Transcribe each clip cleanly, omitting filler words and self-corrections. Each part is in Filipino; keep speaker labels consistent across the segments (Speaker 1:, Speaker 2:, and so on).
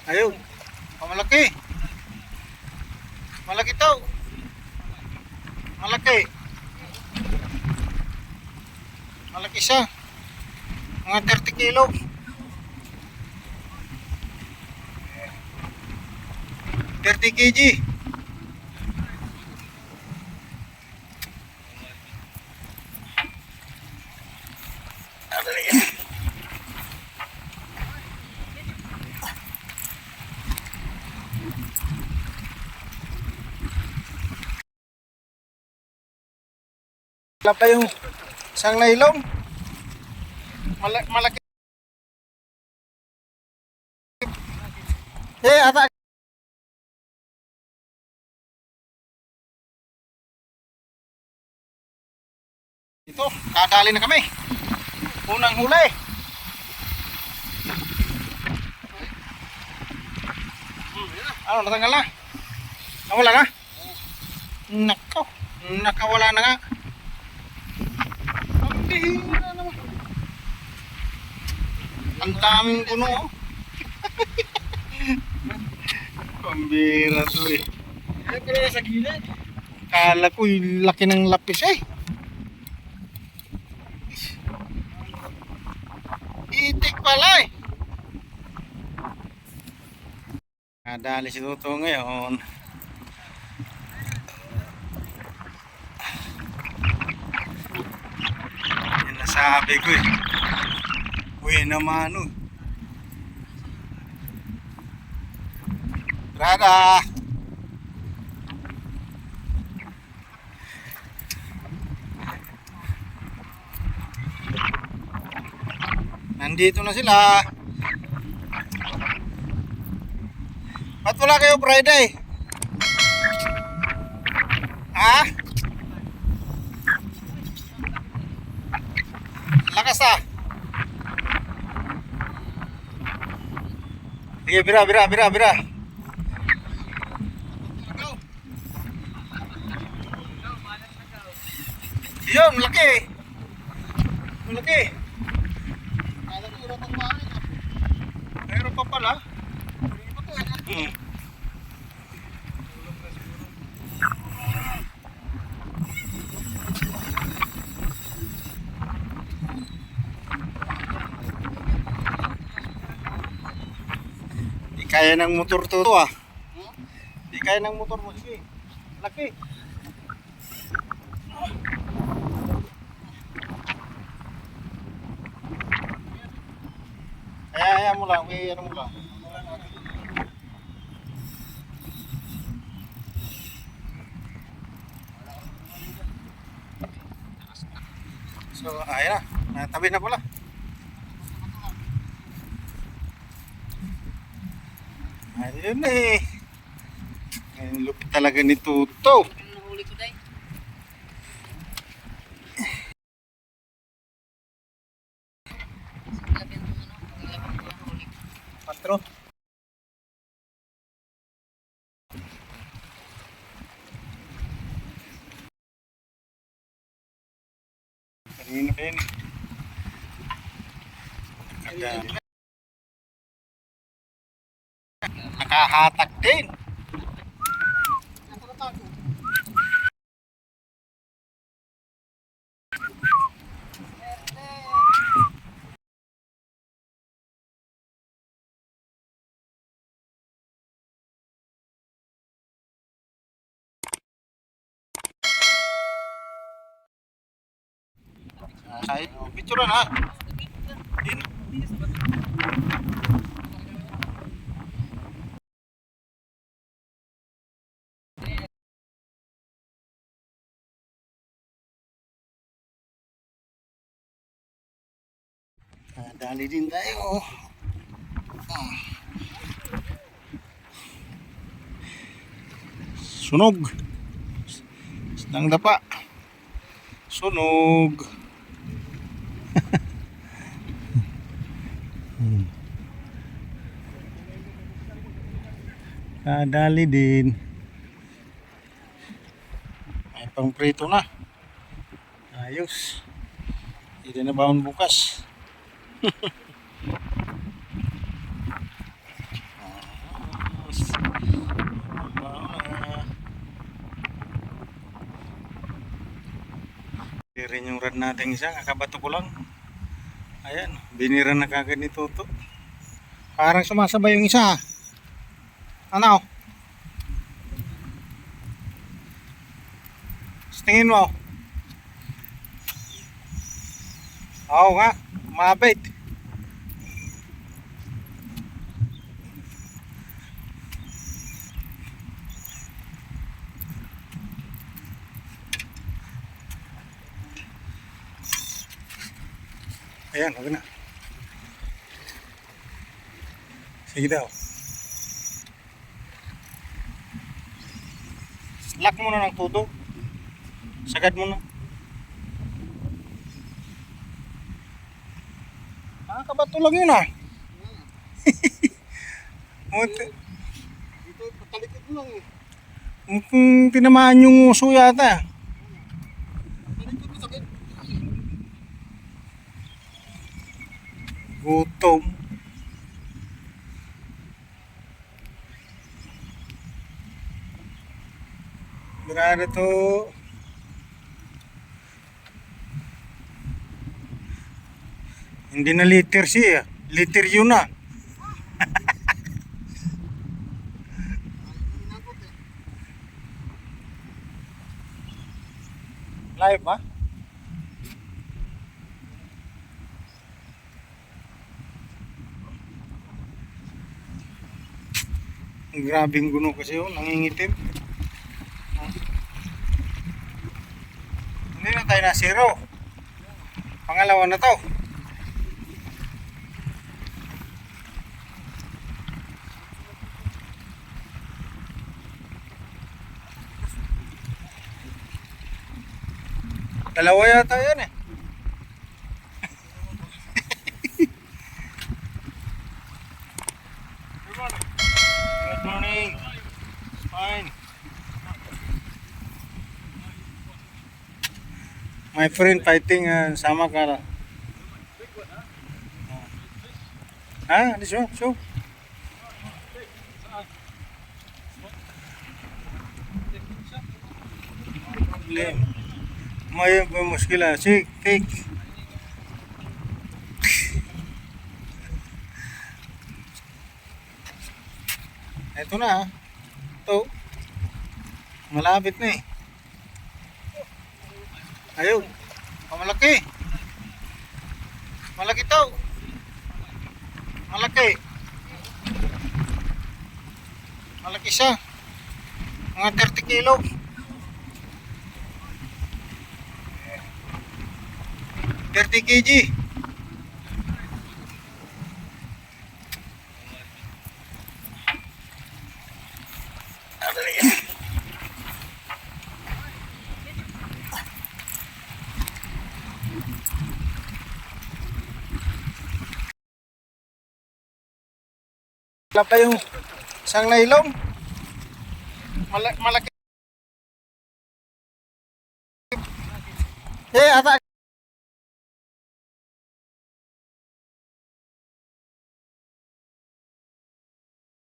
Speaker 1: Ayun. Oh, malaki. Malaki to. Malaki. Malaki siya. Mga 30 kilo. 30 kg. Wala pa yung isang nailong. Malaki. Ata. Ito, kadali na kami. Unang huli. Ano, natanggal na? Nawala na? Nakaw. Nakawala na nga. Ang bihira naman. Ang daming puno. Pambira to eh.
Speaker 2: Ay, pala nasa gilid.
Speaker 1: Kala ko yung laki ng lapis eh. Itik pala eh. Nadali si Toto ngayon. Yan nasabi ko eh. Uy naman oh. Rada. Nandito na sila. Ba't wala kayo Friday? Ha? Lakas ah. Sige, bira. Yun, malaki. Malaki. Mayroon pa pala. Hmm. Di kaya ng motor to ah. Di kaya ng motor mo. Sige. Laki. Kaya mo lang. May ano mo lang. So, ayun na. Natabi na pala. Ayun na eh. Ayun, lupit talaga ni Tuto.
Speaker 2: Nahuli ko dahil.
Speaker 1: Patro. Kanina pa yun. Nakahatak din. Ay, picture na. Dali din tayo. Sunog. Isang dapa. Sunog. Kadali din. May pang prito na. Ayos. Hindi na baon bukas. rin yung rad natin isa, kakabato ko lang. Ayan, binira na kagad ni Toto. Parang sumasabay yung isa. Ano? Tingin mo. Oo nga, mabait. Ayan, huwag na. Sige daw. Lock mo na ng tuto. Sagad mo na. Nakakabato lang yun ah.
Speaker 2: Dito, patalikod mo lang eh.
Speaker 1: Mukhang tinamaan yung uso yata.
Speaker 2: Patalikod mo sakit.
Speaker 1: Gutom. Marami to. Hindi na liter siya. Liter yun na. Live ba? Grabing guno kasi yun, nangingitim. Hindi na tayo na zero. Pangalawa na to. Dalawa yata yan eh. Good morning. Fine. My friend fighting sama ka. Ha? Ano siya? Show. Problem. May muskila. Sige, take. Ito na. Ito. Malapit na eh. Ayun. Malaki. Malaki to. Malaki. Malaki siya. Mga 30 kilo. 30 kg. Wala pa yung isang nailong. Malaki. Ata.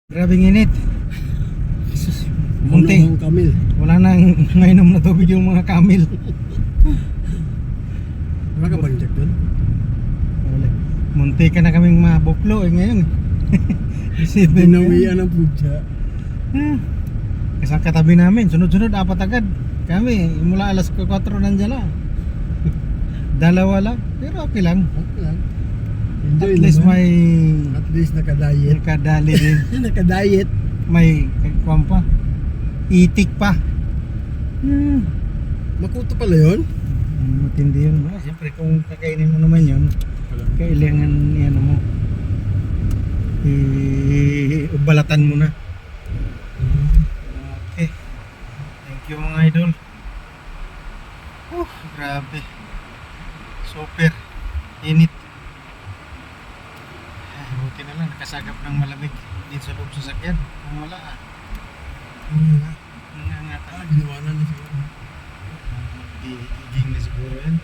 Speaker 1: Grabing init. Munti.
Speaker 2: Kamil.
Speaker 1: Wala nang ngainom na tubig yung mga kamil.
Speaker 2: Wala ka bang jack doon?
Speaker 1: Munti ka na kaming mabuklo eh ngayon.
Speaker 2: Pinawian ang pudya.
Speaker 1: Kasang katabi namin, sunod-sunod apat agad. Kami, mula alas 4 nandiyan na. Dalawa lang, pero okay lang.
Speaker 2: Okay lang.
Speaker 1: At
Speaker 2: Enjoy
Speaker 1: least
Speaker 2: naman.
Speaker 1: may
Speaker 2: At least nakadiet.
Speaker 1: nakadali din.
Speaker 2: Nakadiet.
Speaker 1: May kwan pa. Itik pa.
Speaker 2: Makuto pala yun.
Speaker 1: Matindi yun. Siyempre kung kakainin mo naman yun, kailangan yan mo. Ubalatan mo na. Okay. Thank you mga idol. Grabe. Super. Init. Buti na lang nakasagap ng malamig dito sa loob sa sakyan. Kung wala nangangat.
Speaker 2: Ginawa na siguro.
Speaker 1: Iging na siguro yan.